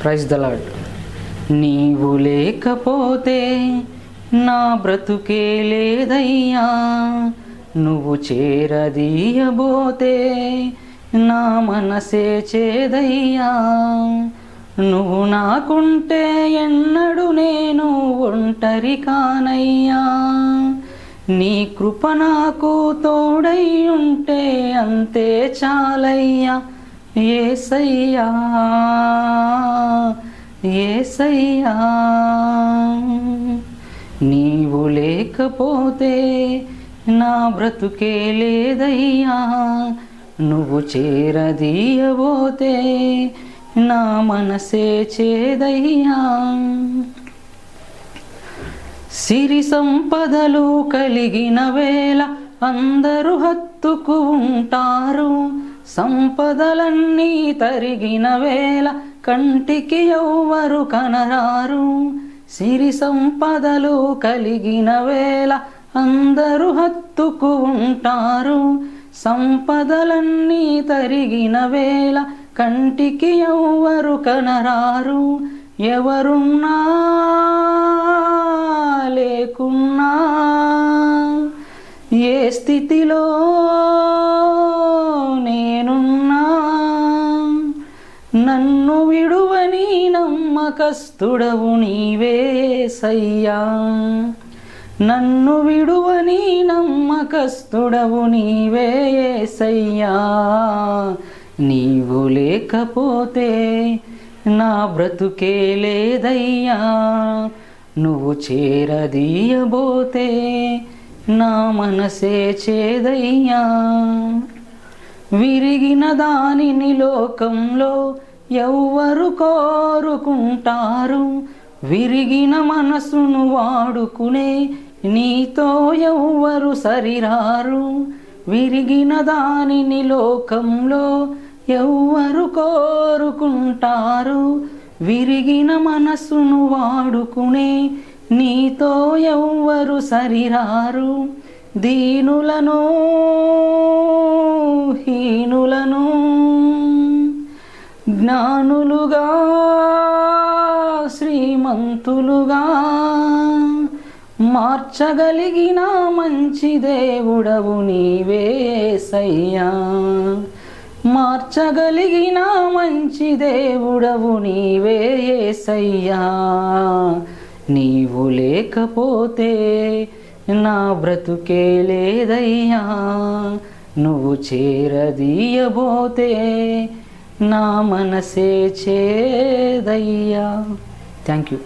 Praise the lord. నీవు లేకపోతే నా బ్రతుకే లేదయ్యా, నువ్వు చేరదీయబోతే నా మనసే చేదయ్యా. నువ్వు నాకుంటే ఎన్నడు నేను ఒంటరి కానయ్యా, నీ కృప నాకు తోడై ఉంటే అంతే చాలయ్యా. యేసయ్యా యేసయ్యా, నీవు లేకపోతే నా బ్రతుకే లేదయ్యా, నువ్వు చేరదీయబోతే నా మనసే చేదయ్యా. సిరి సంపదలు కలిగిన వేళ అందరూ హత్తుకు ఉంటారు, సంపదలన్నీ తరిగిన వేళ కంటికి ఎవ్వరు కనరారు. సిరి సంపదలు కలిగిన వేళ అందరూ హత్తుకు ఉంటారు, సంపదలన్నీ తరిగిన వేళ కంటికి ఎవ్వరు కనరారు. ఎవరున్నా లేకున్నా ఏ స్థితిలో నేనున్నా, నన్ను విడువని నమ్మకస్తుడవు నీవే యేసయ్యా, నన్ను విడువని నమ్మకస్తుడవు నీవే యేసయ్యా. నీవు లేకపోతే నా బ్రతుకే లేదయ్యా, నువ్వు చేరదీయబోతే నా మనసే చేదయ్యా. విరిగిన దానిని లోకంలో ఎవ్వరు కోరుకుంటారు, విరిగిన మనసును వాడుకునే నీతో ఎవ్వరు సరిరారు. విరిగిన దానిని లోకంలో ఎవ్వరు కోరుకుంటారు, విరిగిన మనసును వాడుకునే నీతో ఎవ్వరు సరిరారు. దీనులను హీనులను జ్ఞానులుగా శ్రీమంతులుగా మార్చగలిగిన మంచి దేవుడవు నీవే యేసయ్యా, మార్చగలిగిన మంచి దేవుడవు నీవే యేసయ్యా. నీవు లేకపోతే నా బ్రతుకే లేదయ్యా, నువ్వు చేరదీయబోతే నా మనసే చేదయ్యా. Thank you.